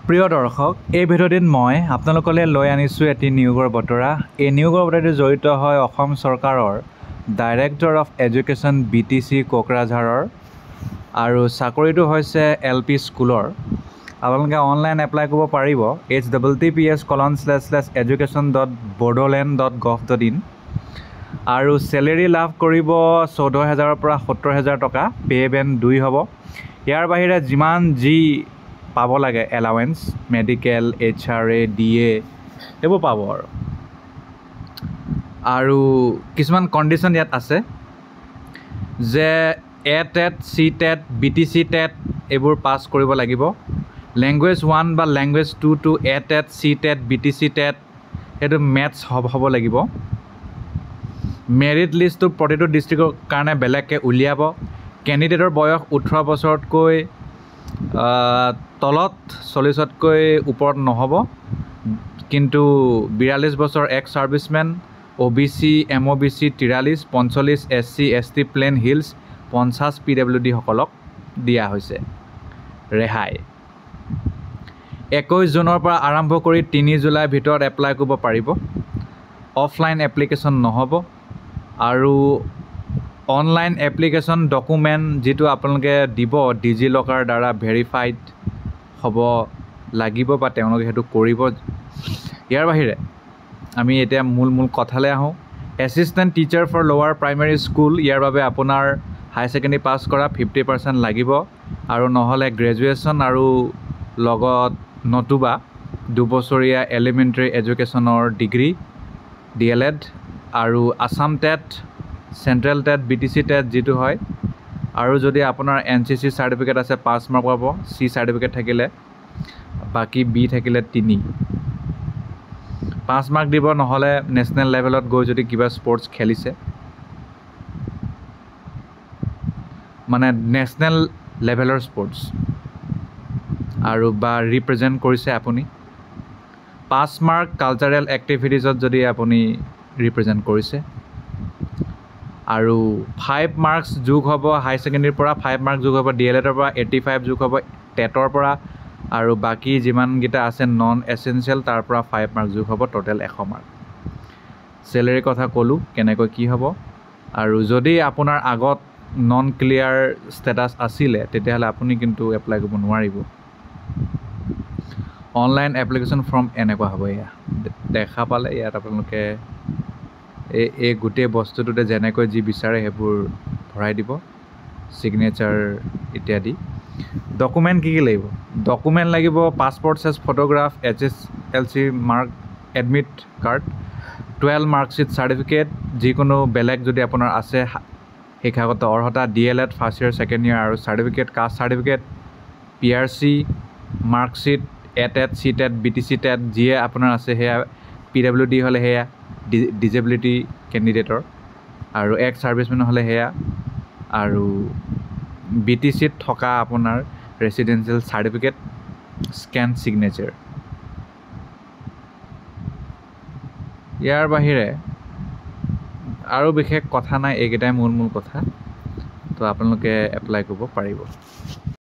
প্ৰিয় দৰ্শক, এই ভিডিঅ'টিত মই আপোনালোকলৈ লৈ আনিছোঁ এটি নিয়োগৰ বতৰা। এই নিয়োগৰ বতৰাটো জড়িত হয় অসম চৰকাৰৰ ডাইৰেক্টৰ অফ এডুকেশ্যন BTC কোকৰাঝাৰৰ, আৰু চাকৰিটো হৈছে LP স্কুলৰ। আপোনালোকে অনলাইন এপ্লাই কৰিব পাৰিব https://education.bodoland.gov.in, আৰু চেলেৰি লাভ কৰিব 14,000 পৰা 70,000 টকা, পে বেণ্ড 2 হ'ব। ইয়াৰ বাহিৰে যিমান যি পাব লাগে এলাৱেঞ্চ, মেডিকেল, HRA, DA এইবোৰ পাব। আৰু কিছুমান কণ্ডিশ্যন ইয়াত আছে যে A-TET, C-TET, BTC TET এইবোৰ পাছ কৰিব লাগিব। লেংগুৱেজ 1 বা language 2 to A-TET, C-TET, BTC TET সেইটো মেথছ হ'ব লাগিব। মেৰিট লিষ্টটো প্ৰতিটো ডিষ্ট্ৰিক্টৰ কাৰণে বেলেগকৈ উলিয়াব। কেণ্ডিডেটৰ বয়স 18 বছৰতকৈ তলত, 40তকৈ ওপৰত নহ'ব, কিন্তু 42 বছৰ ex servicemen, OBC, MOBC 43, 45 SC, ST plain hills 50 PWD সকলক দিয়া হৈছে ৰেহাই। 21 জুনৰ পৰা আৰম্ভ কৰি 3 জুলাইৰ ভিতৰত এপ্লাই কৰিব পাৰিব। অফলাইন এপ্লিকেশ্যন নহ'ব, আৰু অনলাইন এপ্লিকেশ্যন ডকুমেণ্ট যিটো আপোনালোকে দিব ডিজিলকাৰ দ্বাৰা ভেৰিফাইড হ'ব লাগিব, বা তেওঁলোকে সেইটো কৰিব। ইয়াৰ বাহিৰে আমি এতিয়া মূল কথালৈ আহোঁ। এছিষ্টেণ্ট টিচাৰ ফৰ লোৱাৰ প্ৰাইমেৰী স্কুল, ইয়াৰ বাবে আপোনাৰ হায়াৰ ছেকেণ্ডেৰী পাছ কৰা 50% লাগিব, আৰু নহ'লে গ্ৰেজুৱেশ্যন আৰু লগত নতুবা 2 বছৰীয়া এলিমেণ্টেৰী এডুকেশ্যনৰ ডিগ্ৰী DLED, আৰু Assam TET, central TET, BTC TET যিটো হয়, আৰু যদি আপোনাৰ NCC চাৰ্টিফিকেট আছে 5 মাৰ্ক পাব, C চাৰ্টিফিকেট থাকিলে, বাকী B থাকিলে 3। 5 মাৰ্ক দিব, নহ'লে নেশ্যনেল লেভেলত গৈ যদি কিবা স্পৰ্টছ খেলিছে, মানে নেশ্যনেল লেভেলৰ স্পৰ্টছ, আৰু বা ৰিপ্ৰেজেণ্ট কৰিছে আপুনি। 5 মাৰ্ক কালচাৰেল এক্টিভিটিজত যদি আপুনি ৰিপ্ৰেজেণ্ট কৰিছে, আৰু 5 মাৰ্কছ যোগ হ'ব হায়াৰ ছেকেণ্ডেৰীৰ পৰা, 5 মাৰ্ক যোগ হ'ব DLEDৰ পৰা, 85 যোগ হ'ব টেটৰ পৰা, আৰু বাকী যিমানকেইটা আছে নন এছেঞ্চিয়েল তাৰ পৰা 5 মাৰ্ক যোগ হ'ব, টোটেল 100 মাৰ্ক। চেলেৰীৰ কথা ক'লোঁ কেনেকৈ কি হ'ব, আৰু যদি আপোনাৰ আগত নন ক্লিয়াৰ ষ্টেটাছ আছিলে তেতিয়াহ'লে আপুনি কিন্তু এপ্লাই কৰিব নোৱাৰিব। অনলাইন এপ্লিকেশ্যন ফৰ্ম এনেকুৱা হ'ব। এয়া দেখা পালে, ইয়াত আপোনালোকে এই গোটেই বস্তুটোতে যেনেকৈ যি বিচাৰে সেইবোৰ ভৰাই দিব, ছিগনেচাৰ ইত্যাদি। ডকুমেণ্ট কি লাগিব? ডকুমেণ্ট লাগিব passport size photograph, HSLC mark admit card, 12 marksheet certificate, যিকোনো বেলেগ যদি আপোনাৰ আছে শিক্ষাগত অৰ্হতা, DLED first year, second year আৰু certificate, caste certificate, PRC marksheet, A-TET, C-TET, BTC TET যিয়ে আপোনাৰ আছে সেয়া, PWD হ'লে সেয়া ডিজেবিলিটি কেণ্ডিডেটৰ, আৰু এক্স ছাৰ্ভিচমেন হ'লে সেয়া, আৰু BTCত থকা আপোনাৰ ৰেচিডেঞ্চিয়েল চাৰ্টিফিকেট, স্কেন ছিগনেচাৰ। ইয়াৰ বাহিৰে আৰু বিশেষ কথা নাই, এইকেইটাই মূল কথা। তো আপোনালোকে এপ্লাই কৰিব পাৰিব।